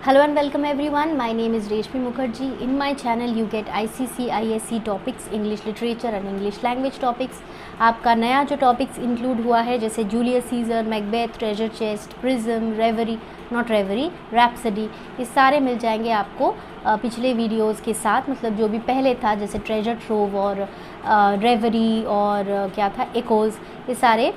Hello and welcome everyone. My name is Reshmi Mukherjee. In my channel you get ICC, ISC topics, English literature and English language topics. आपका नया जो topics include हुआ है जैसे Julius Caesar, Macbeth, treasure chest, prism, reverie, not reverie, rhapsody, ये सारे मिल जाएंगे आपको पिछले वीडियोस के साथ। मतलब जो भी पहले था जैसे ट्रेजर ट्रोव और रेवरी और क्या था एकोज़, ये सारे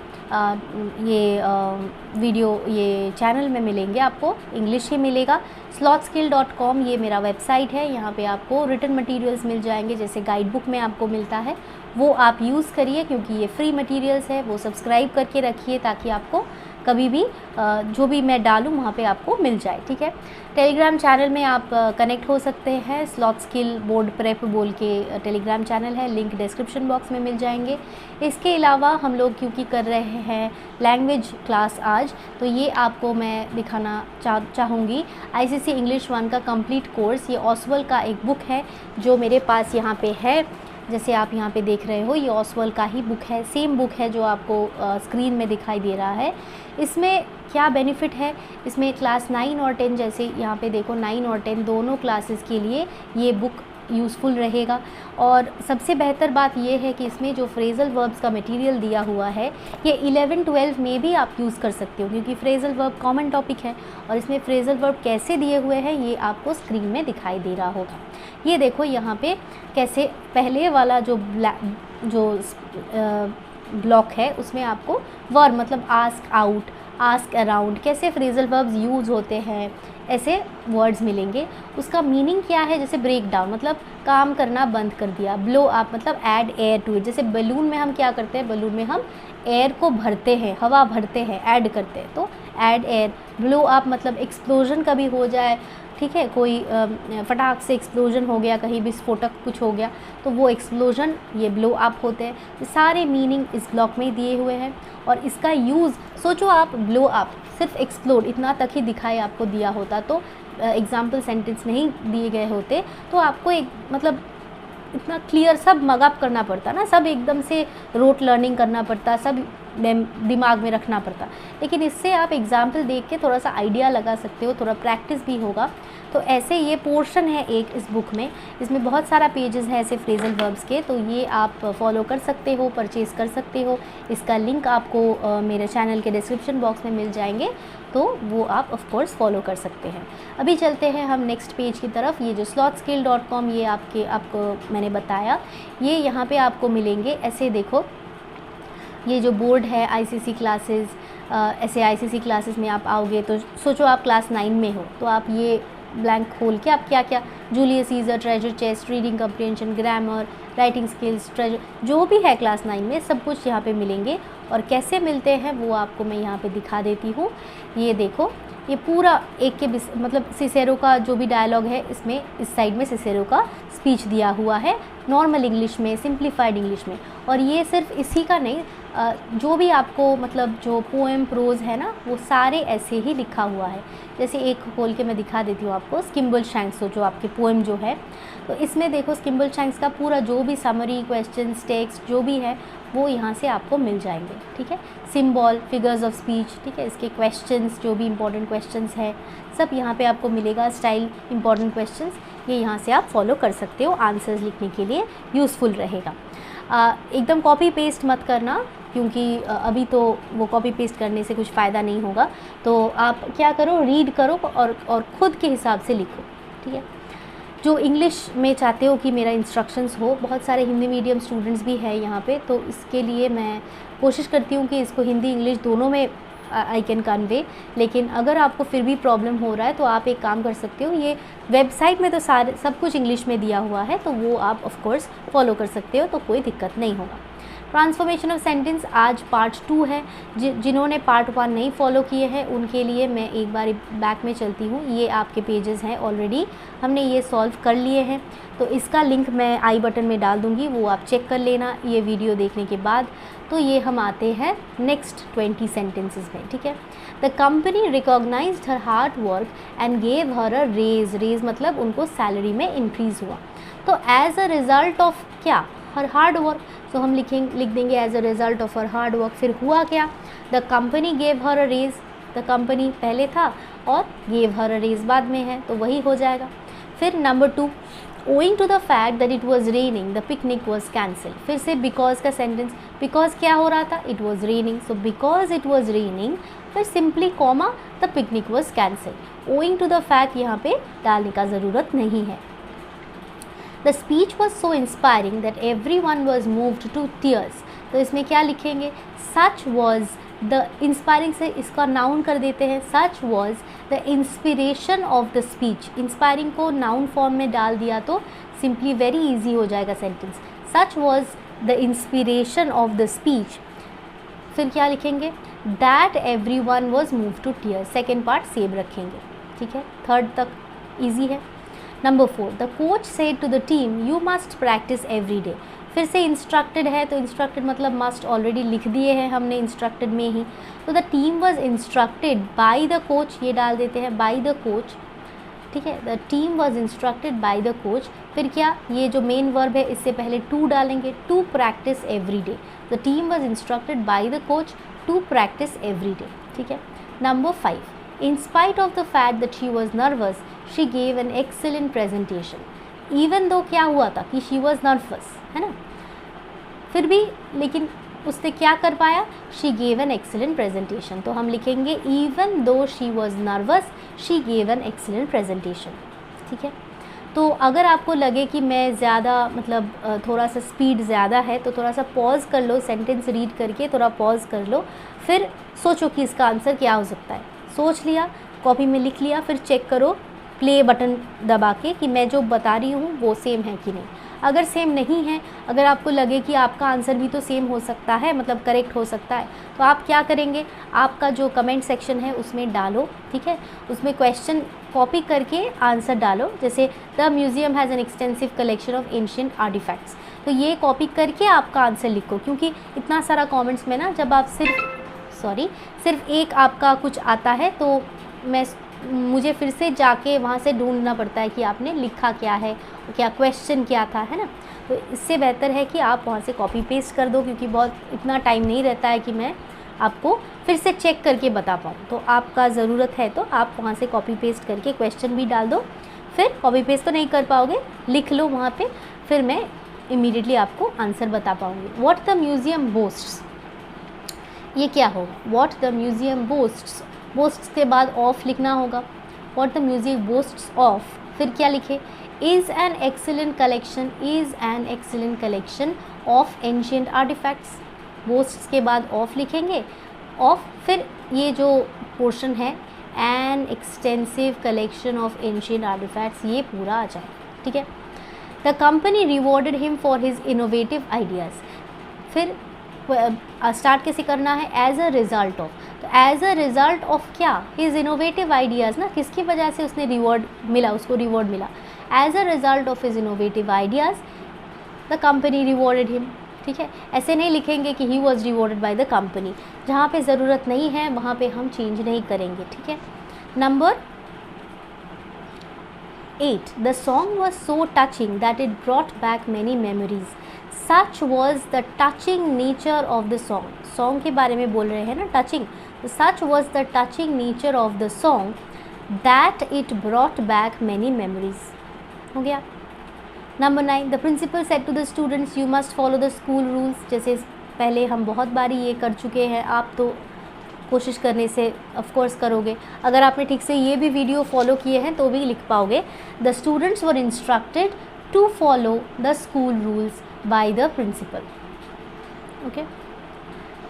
वीडियो ये चैनल में मिलेंगे। आपको इंग्लिश ही मिलेगा। slothskill.com ये मेरा वेबसाइट है। यहाँ पे आपको रिटन मटेरियल्स मिल जाएंगे जैसे गाइड बुक में आपको मिलता है, वो आप यूज़ करिए क्योंकि ये फ्री मटेरियल्स है। वो सब्सक्राइब करके रखिए ताकि आपको कभी भी जो भी मैं डालूँ वहाँ पे आपको मिल जाए, ठीक है। टेलीग्राम चैनल में आप कनेक्ट हो सकते हैं। स्लॉथ स्किल बोर्ड प्रेप बोल के टेलीग्राम चैनल है, लिंक डिस्क्रिप्शन बॉक्स में मिल जाएंगे। इसके अलावा हम लोग क्योंकि कर रहे हैं लैंग्वेज क्लास आज, तो ये आपको मैं दिखाना चाहूँगी ICC इंग्लिश 1 का कंप्लीट कोर्स। ये ऑसवेल का एक बुक है जो मेरे पास यहाँ पे है, जैसे आप यहाँ पे देख रहे हो, ये ऑसवेल का ही बुक है, सेम बुक है जो आपको स्क्रीन में दिखाई दे रहा है। इसमें क्या बेनिफिट है, इसमें क्लास 9 और 10, जैसे यहाँ पे देखो 9 और 10 दोनों क्लासेस के लिए ये बुक यूज़फुल रहेगा। और सबसे बेहतर बात ये है कि इसमें जो फ्रेजल वर्ब्स का मटेरियल दिया हुआ है ये 11-12 में भी आप यूज़ कर सकते हो क्योंकि फ्रेजल वर्ब कॉमन टॉपिक है। और इसमें फ्रेजल वर्ब कैसे दिए हुए हैं ये आपको स्क्रीन में दिखाई दे रहा होगा। ये देखो यहाँ पे कैसे पहले वाला जो ब्लॉक है उसमें आपको वर्ब मतलब आस्क आउट, आस्क अराउंड, कैसे फ्रेजल वर्ब्स यूज़ होते हैं, ऐसे वर्ड्स मिलेंगे। उसका मीनिंग क्या है, जैसे ब्रेक डाउन मतलब काम करना बंद कर दिया, ब्लो अप मतलब ऐड एयर टू इट, जैसे बलून में हम क्या करते हैं, बलून में हम एयर को भरते हैं, हवा भरते हैं, ऐड करते हैं, तो ऐड एयर। ब्लो अप मतलब एक्सप्लोजन कभी हो जाए, ठीक है, कोई फटाक से एक्सप्लोजन हो गया, कहीं विस्फोटक कुछ हो गया तो वो एक्सप्लोजन ये ब्लो अप होते हैं। ये सारे मीनिंग इस ब्लॉक में दिए हुए हैं। और इसका यूज़ सोचो, आप ब्लो अप सिर्फ एक्सप्लोड इतना तक ही दिखाई आपको दिया होता तो एग्जाम्पल सेंटेंस नहीं दिए गए होते तो आपको एक मतलब इतना क्लियर सब मगअप करना पड़ता ना, सब एकदम से रोट लर्निंग करना पड़ता, सब दिमाग में रखना पड़ता। लेकिन इससे आप एग्जाम्पल देख के थोड़ा सा आइडिया लगा सकते हो, थोड़ा प्रैक्टिस भी होगा। तो ऐसे ये पोर्शन है एक इस बुक में, इसमें बहुत सारा पेजेस है ऐसे फ्रेजल वर्ब्स के, तो ये आप फॉलो कर सकते हो, परचेज़ कर सकते हो। इसका लिंक आपको मेरे चैनल के डिस्क्रिप्शन बॉक्स में मिल जाएंगे, तो वो आप ऑफ कोर्स फॉलो कर सकते हैं। अभी चलते हैं हम नेक्स्ट पेज की तरफ। ये जो slothskill.com ये आपको मैंने बताया, ये यहाँ पे आपको मिलेंगे। ऐसे देखो, ये जो बोर्ड है ICC क्लासेस, ऐसे ICC क्लासेस में आप आओगे तो सोचो आप क्लास 9 में हो तो आप ये ब्लैंक खोल के आप क्या क्या Julius Caesar, treasure chest, reading comprehension, grammar, writing skills, treasure जो भी है क्लास 9 में सब कुछ यहाँ पे मिलेंगे। और कैसे मिलते हैं वो आपको मैं यहाँ पे दिखा देती हूँ। ये देखो, ये पूरा एक के मतलब सिसेरो का जो भी डायलॉग है इसमें इस साइड में सिसेरो का स्पीच दिया हुआ है नॉर्मल इंग्लिश में, सिंप्लीफाइड इंग्लिश में। और ये सिर्फ इसी का नहीं, जो भी आपको मतलब जो पोएम प्रोज है ना वो सारे ऐसे ही लिखा हुआ है। जैसे एक खोल के मैं दिखा देती हूँ आपको, स्किम्बल शैंक्स जो आपके पोएम जो है, तो इसमें देखो स्किम्बल शैंक्स का पूरा जो भी समरी, क्वेश्चंस, टेक्स्ट जो भी है वो यहाँ से आपको मिल जाएंगे, ठीक है। सिंबल, फिगर्स ऑफ स्पीच, ठीक है, इसके क्वेश्चंस जो भी इंपॉर्टेंट क्वेश्चंस है सब यहाँ पे आपको मिलेगा। स्टाइल, इंपॉर्टेंट क्वेश्चंस, ये यहाँ से आप फॉलो कर सकते हो, आंसर्स लिखने के लिए यूज़फुल रहेगा। एकदम कॉपी पेस्ट मत करना क्योंकि अभी तो वो कॉपी पेस्ट करने से कुछ फ़ायदा नहीं होगा। तो आप क्या करो, रीड करो और ख़ुद के हिसाब से लिखो, ठीक है। जो इंग्लिश में चाहते हो कि मेरा इंस्ट्रक्शंस हो, बहुत सारे हिंदी मीडियम स्टूडेंट्स भी हैं यहाँ पे, तो इसके लिए मैं कोशिश करती हूँ कि इसको हिंदी इंग्लिश दोनों में आई कैन कन्वे। लेकिन अगर आपको फिर भी प्रॉब्लम हो रहा है तो आप एक काम कर सकते हो, ये वेबसाइट में तो सब कुछ इंग्लिश में दिया हुआ है तो वो आप ऑफ कोर्स फॉलो कर सकते हो, तो कोई दिक्कत नहीं होगा। ट्रांसफॉर्मेशन ऑफ सेंटेंस आज पार्ट 2 है। जिन्होंने पार्ट 1 नहीं फॉलो किए हैं उनके लिए मैं एक बार बैक में चलती हूँ। ये आपके पेजेस हैं, ऑलरेडी हमने ये सॉल्व कर लिए हैं, तो इसका लिंक मैं आई बटन में डाल दूँगी, वो आप चेक कर लेना ये वीडियो देखने के बाद। तो ये हम आते हैं नेक्स्ट 20 सेंटेंसेस में, ठीक है। The company recognized her hard work and gave her a raise. Raise मतलब उनको सैलरी में इंक्रीज़ हुआ। तो एज अ रिज़ल्ट ऑफ क्या, हर हार्ड वर्क, तो हम लिख देंगे as a result of her hard work. फिर हुआ क्या, the company gave her a raise, the the company पहले था और गेव हर अ रेज बाद में है, तो वही हो जाएगा। फिर number 2, owing to the fact that it was raining the picnic was cancelled। फिर से because का सेंटेंस, because क्या हो रहा था, it was raining, so because it was raining, फिर simply comma the picnic was cancelled। owing to the fact यहाँ पे डालने का ज़रूरत नहीं है। The speech was so inspiring that everyone was moved to tears। तो इसमें क्या लिखेंगे, such was the inspiring से इसका नाउन कर देते हैं, such was the inspiration of the speech। inspiring को नाउन फॉर्म में डाल दिया तो simply very easy हो जाएगा sentence, such was the inspiration of the speech। फिर क्या लिखेंगे, that everyone was moved to tears। Second part same रखेंगे, ठीक है, थर्ड तक इजी है। Number 4, the coach said to the team you must practice every day. फिर से इंस्ट्रक्टेड है, तो इंस्ट्रक्टेड मतलब मस्ट ऑलरेडी लिख दिए हैं हमने इंस्ट्रक्टेड में ही, तो the team was instructed by the coach, ये डाल देते हैं बाय द कोच, ठीक है, the team was instructed by the coach. फिर क्या, ये जो मेन वर्ब है इससे पहले टू डालेंगे, to practice every day, the team was instructed by the coach to practice every day, ठीक है। Number 5, in spite of the fact that she was nervous she gave an excellent presentation. Even though क्या हुआ था कि she was nervous, है ना, फिर भी लेकिन उसने क्या कर पाया, she gave an excellent presentation, तो हम लिखेंगे even though she was nervous she gave an excellent presentation, ठीक है। तो अगर आपको लगे कि मैं ज़्यादा मतलब थोड़ा सा स्पीड ज़्यादा है तो थोड़ा सा पॉज कर लो, सेंटेंस रीड करके थोड़ा पॉज कर लो, फिर सोचो कि इसका आंसर क्या हो सकता है। सोच लिया, कॉपी में लिख लिया, फिर चेक करो प्ले बटन दबा के कि मैं जो बता रही हूँ वो सेम है कि नहीं। अगर सेम नहीं है, अगर आपको लगे कि आपका आंसर भी तो सेम हो सकता है, मतलब करेक्ट हो सकता है, तो आप क्या करेंगे, आपका जो कमेंट सेक्शन है उसमें डालो, ठीक है, उसमें क्वेश्चन कॉपी करके आंसर डालो। जैसे the museum has an extensive collection of ancient artifacts, तो ये कॉपी करके आपका आंसर लिखो, क्योंकि इतना सारा कॉमेंट्स में ना जब आप सिर्फ एक आपका कुछ आता है तो मुझे फिर से जाके वहाँ से ढूंढना पड़ता है कि आपने लिखा क्या है, क्या क्वेश्चन क्या था, है ना। तो इससे बेहतर है कि आप वहाँ से कॉपी पेस्ट कर दो, क्योंकि बहुत इतना टाइम नहीं रहता है कि मैं आपको फिर से चेक करके बता पाऊँ। तो आपका ज़रूरत है तो आप वहाँ से कॉपी पेस्ट करके क्वेश्चन भी डाल दो, फिर कॉपी पेस्ट तो नहीं कर पाओगे, लिख लो वहाँ पे, फिर मैं इमीडिएटली आपको आंसर बता पाऊँगी। व्हाट द म्यूज़ियम बोस्ट्स, ये क्या होगा, what the museum boasts, boasts के बाद ऑफ लिखना होगा, what the museum boasts of, फिर क्या लिखे, is an excellent collection, is an excellent collection of ancient artifacts. Boasts के बाद ऑफ लिखेंगे, ऑफ, फिर ये जो पोर्शन है an extensive collection of ancient artifacts, ये पूरा आ जाए, ठीक है। The company rewarded him for his innovative ideas, फिर स्टार्ट कैसे करना है, एज अ रिज़ल्ट ऑफ, तो एज अ रिज़ल्ट ऑफ क्या, हिज इनोवेटिव आइडियाज़ ना, किसकी वजह से उसने रिवॉर्ड मिला, उसको रिवॉर्ड मिला, as a result of his innovative ideas the company rewarded him, ठीक है। ऐसे नहीं लिखेंगे कि he was rewarded by the company, जहाँ पे ज़रूरत नहीं है वहाँ पे हम चेंज नहीं करेंगे, ठीक है। Number 8, the song was so touching that it brought back many memories. Such was the touching nature of the song, song के बारे में बोल रहे हैं ना, टचिंग, तो such was the touching nature of the song that it brought back many memories, हो गया। Number 9, the principal said to the students you must follow the school rules. जैसे पहले हम बहुत बारी ये कर चुके हैं, आप तो कोशिश करने से ऑफ कोर्स करोगे, अगर आपने ठीक से ये भी वीडियो फॉलो किए हैं तो भी लिख पाओगे। The students were instructed to follow the school rules by the principal, okay,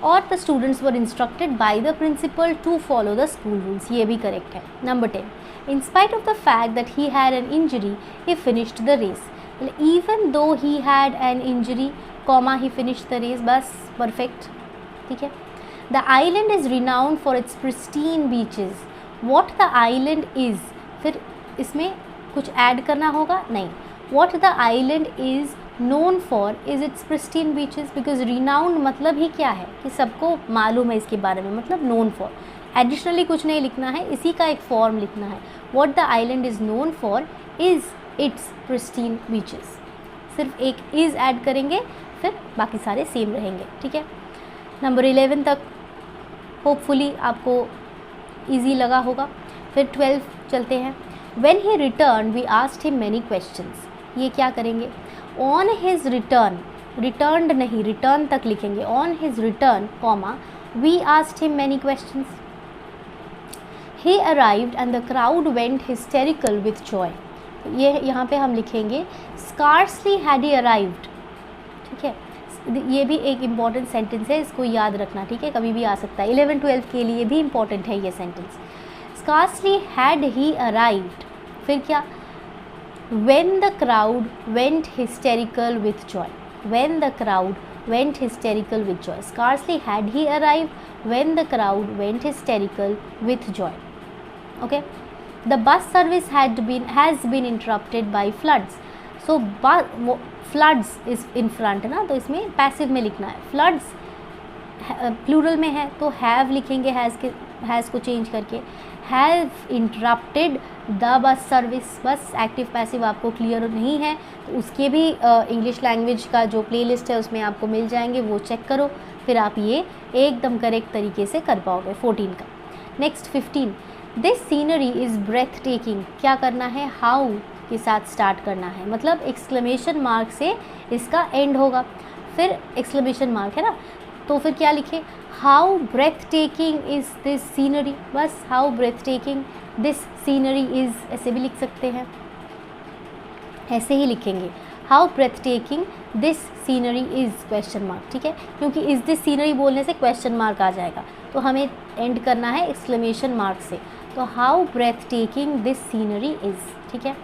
और the students were instructed by the principal to follow the school rules, ये भी करेक्ट है। Number 10, in spite of the fact that he had an injury he finished the race. Even though he had an injury comma he finished the race, बस perfect, ठीक है। The island is renowned for its pristine beaches. What the island is, फिर इसमें कुछ add करना होगा, नहीं, what the island is known for is it's pristine beaches, because renowned मतलब ही क्या है कि सबको मालूम है इसके बारे में, मतलब नोन फॉर, एडिशनली कुछ नहीं लिखना है, इसी का एक फॉर्म लिखना है। What the island is known for is it's pristine beaches, सिर्फ एक इज़ ऐड करेंगे, फिर बाकी सारे सेम रहेंगे, ठीक है। नंबर 11 तक होपफुली आपको ईजी लगा होगा। फिर 12 चलते हैं। When he returned, we asked him many questions. ये क्या करेंगे? On his return, returned नहीं, return तक लिखेंगे। On his return, comma, we asked him many questions. He arrived and the crowd went hysterical with joy. ये यहाँ पे हम लिखेंगे scarcely had he arrived, ठीक है। ये भी एक इम्पॉर्टेंट सेंटेंस है, इसको याद रखना, ठीक है, कभी भी आ सकता है। 11-12 के लिए भी इम्पॉर्टेंट है ये sentence. Scarcely had he arrived, फिर क्या? When the crowd went hysterical with joy. When the crowd went hysterical with joy. Scarcely had he arrived when the crowd went hysterical with joy. Okay. The bus service has been interrupted by floods. So floods is in front ना, तो इसमें passive में लिखना है। floods plural में है तो have लिखेंगे, has को चेंज करके। have interrupted the bus service, बस एक्टिव पैसिव आपको क्लियर नहीं है तो उसके भी इंग्लिश लैंग्वेज का जो प्लेलिस्ट है उसमें आपको मिल जाएंगे, वो चेक करो, फिर आप ये एकदम करेक्ट तरीके से कर पाओगे 14 का। Next 15, this scenery is breath taking, क्या करना है? हाउ के साथ स्टार्ट करना है, मतलब एक्सक्लेमेशन मार्क से इसका एंड होगा, फिर एक्सक्लेमेशन मार्क है ना, तो फिर क्या लिखे? How breath taking is this scenery, बस how breath taking this scenery is, ऐसे भी लिख सकते हैं, ऐसे ही लिखेंगे, how breath taking this scenery is question mark, ठीक है, क्योंकि इज़ दिस सीनरी बोलने से क्वेश्चन मार्क आ जाएगा, तो हमें एंड करना है एक्सक्लेमेशन मार्क से, तो how breath taking this scenery is, ठीक है।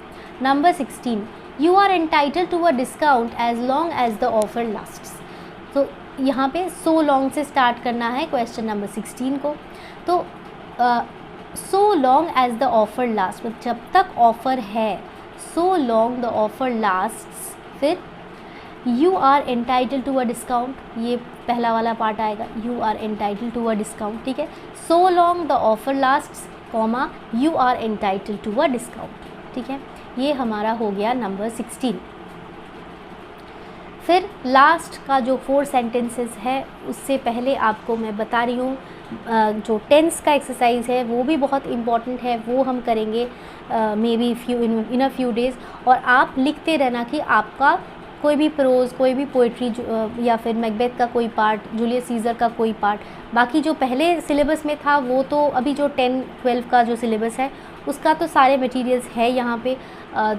Number 16, you are entitled to a discount as long as the offer lasts, तो यहाँ पे सो लॉन्ग से स्टार्ट करना है क्वेश्चन नंबर 16 को, तो so long as the offer last, जब तक ऑफ़र है, so long the offer lasts, फिर you are entitled to a discount, ये पहला वाला पार्ट आएगा, you are entitled to a discount, ठीक है, so long the offer lasts, comma, you are entitled to a discount, ठीक है, ये हमारा हो गया नंबर 16। फिर लास्ट का जो 4 सेंटेंसेस है उससे पहले आपको मैं बता रही हूँ जो टेंस का एक्सरसाइज है वो भी बहुत इम्पॉर्टेंट है, वो हम करेंगे may be in a few days, और आप लिखते रहना कि आपका कोई भी प्रोज, कोई भी पोइट्री या फिर मैकबेथ का कोई पार्ट, जूलियस सीज़र का कोई पार्ट, बाकी जो पहले सिलेबस में था वो तो अभी जो 10-12 का जो सिलेबस है उसका तो सारे मटेरियल्स है यहाँ पे,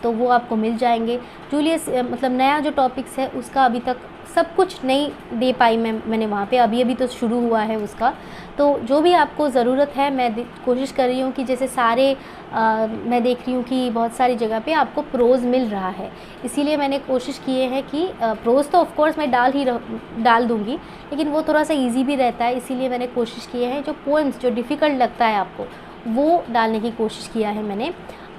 तो वो आपको मिल जाएंगे। जूलियस मतलब नया जो टॉपिक्स है उसका अभी तक सब कुछ नहीं दे पाई मैंने वहाँ पे, अभी तो शुरू हुआ है उसका, तो जो भी आपको ज़रूरत है मैं कोशिश कर रही हूँ कि जैसे सारे मैं देख रही हूँ कि बहुत सारी जगह पे आपको प्रोज़ मिल रहा है, इसीलिए मैंने कोशिश की है कि प्रोज़ तो ऑफ कोर्स मैं डाल दूँगी, लेकिन वो थोड़ा सा ईजी भी रहता है, इसीलिए मैंने कोशिश की है जो पोएम्स जो डिफ़िकल्ट लगता है आपको वो डालने की कोशिश किया है मैंने।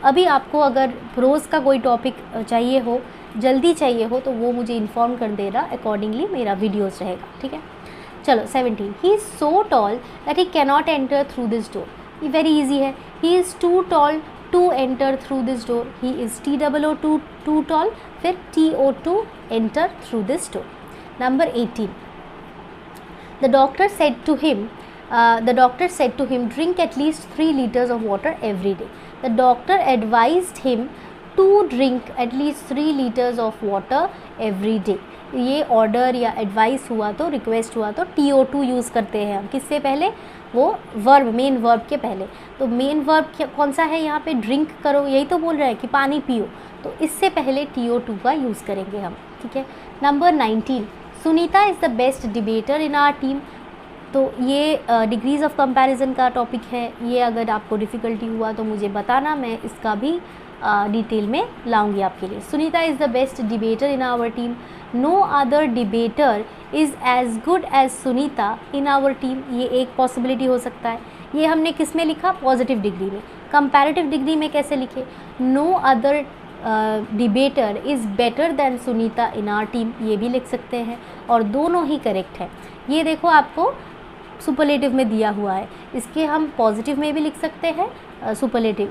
अभी आपको अगर प्रोज़ का कोई टॉपिक चाहिए हो, जल्दी चाहिए हो, तो वो मुझे इन्फॉर्म कर देना, अकॉर्डिंगली मेरा वीडियोस रहेगा, ठीक है। चलो 17, he is so tall that he cannot enter through this door, ये वेरी इजी है, he is too tall to enter through this door, he is TOO too tall, फिर TO2 enter through this door. Number 18, the doctor said to him drink at least 3 liters of water every day. The doctor advised him to drink at least 3 liters of water every day. ये order या advice हुआ तो, request हुआ तो TO2 use करते हैं हम, किससे पहले? वो वर्ब, मेन वर्ब के पहले, तो मेन वर्ब कौन सा है यहाँ पे? ड्रिंक करो, यही तो बोल रहे हैं कि पानी पियो, तो इससे पहले TO2 का यूज़ करेंगे हम, ठीक है। Number 19, Sunita is the best debater in our team, तो ये डिग्रीज़ ऑफ कंपैरिजन का टॉपिक है, ये अगर आपको डिफ़िकल्टी हुआ तो मुझे बताना, मैं इसका भी डिटेल में लाऊंगी आपके लिए। Sunita is the best debater in our team, no other debater is as good as Sunita in our team, ये एक पॉसिबिलिटी हो सकता है। ये हमने किस में लिखा? पॉजिटिव डिग्री में। कंपैरेटिव डिग्री में कैसे लिखे? No other debater is better than Sunita in our team, ये भी लिख सकते हैं, और दोनों ही करेक्ट है। ये देखो आपको सुपरलेटिव में दिया हुआ है, इसके हम पॉजिटिव में भी लिख सकते हैं, सुपरलेटिव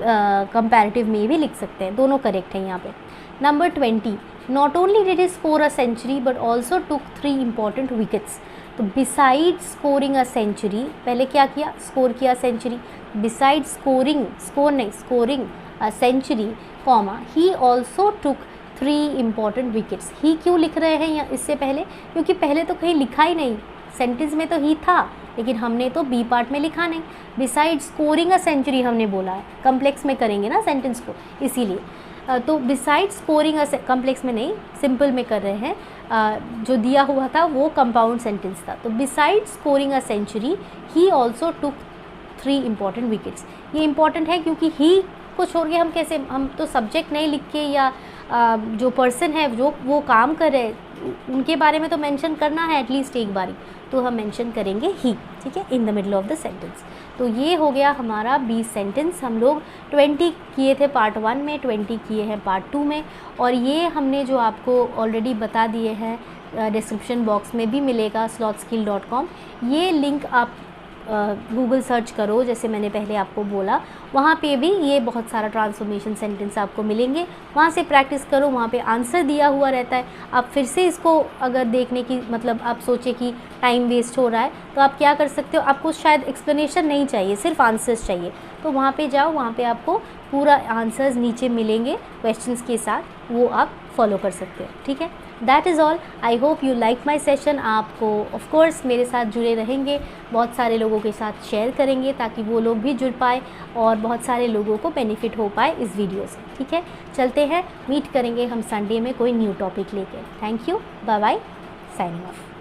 कंपैरेटिव में भी लिख सकते हैं, दोनों करेक्ट हैं यहाँ पे। Number 20, not only did he score a century but also took 3 important wickets, तो बिसाइड स्कोरिंग अ सेंचुरी, पहले क्या किया? स्कोर किया century, beside scoring a century, comma, he also took 3 important wickets. He क्यों लिख रहे हैं या इससे पहले, क्योंकि पहले तो कहीं लिखा ही नहीं, सेंटेंस में तो ही था लेकिन हमने तो बी पार्ट में लिखा नहीं। बिसाइड स्कोरिंग अ सेंचुरी हमने बोला है, कम्प्लेक्स में करेंगे ना सेंटेंस को, इसीलिए। तो बिसाइड स्कोरिंग कम्प्लेक्स में नहीं, सिंपल में कर रहे हैं। जो दिया हुआ था वो कंपाउंड सेंटेंस था। तो beside scoring a century he also took 3 important wickets. ये इंपॉर्टेंट है क्योंकि ही को छोड़ के हम कैसे, हम तो सब्जेक्ट नहीं लिख के या जो पर्सन है जो वो काम कर रहे हैं उनके बारे में तो मेंशन करना है एटलीस्ट एक बारी, तो हम मेंशन करेंगे ही, ठीक है, in the middle of the sentence. तो ये हो गया हमारा 20 सेंटेंस। हम लोग 20 किए थे पार्ट 1 में, 20 किए हैं पार्ट 2 में, और ये हमने जो आपको ऑलरेडी बता दिए हैं डिस्क्रिप्शन बॉक्स में भी मिलेगा slothskill.com। ये लिंक आप गूगल सर्च करो, जैसे मैंने पहले आपको बोला, वहाँ पे भी ये बहुत सारा ट्रांसफॉर्मेशन सेंटेंस आपको मिलेंगे। वहाँ से प्रैक्टिस करो, वहाँ पे आंसर दिया हुआ रहता है। आप फिर से इसको अगर देखने की मतलब आप सोचे कि टाइम वेस्ट हो रहा है तो आप क्या कर सकते हो, आपको शायद एक्सप्लेनेशन नहीं चाहिए, सिर्फ आंसर्स चाहिए, तो वहाँ पे जाओ, वहाँ पे आपको पूरा आंसर्स नीचे मिलेंगे क्वेश्चंस के साथ, वो आप फॉलो कर सकते हो, ठीक है। That is all. I hope you like my session. आपको ऑफ कोर्स मेरे साथ जुड़े रहेंगे, बहुत सारे लोगों के साथ शेयर करेंगे ताकि वो लोग भी जुड़ पाए और बहुत सारे लोगों को बेनिफिट हो पाए इस वीडियो से, ठीक है। चलते हैं, मीट करेंगे हम संडे में कोई न्यू टॉपिक लेके। Thank you, bye bye, signing of.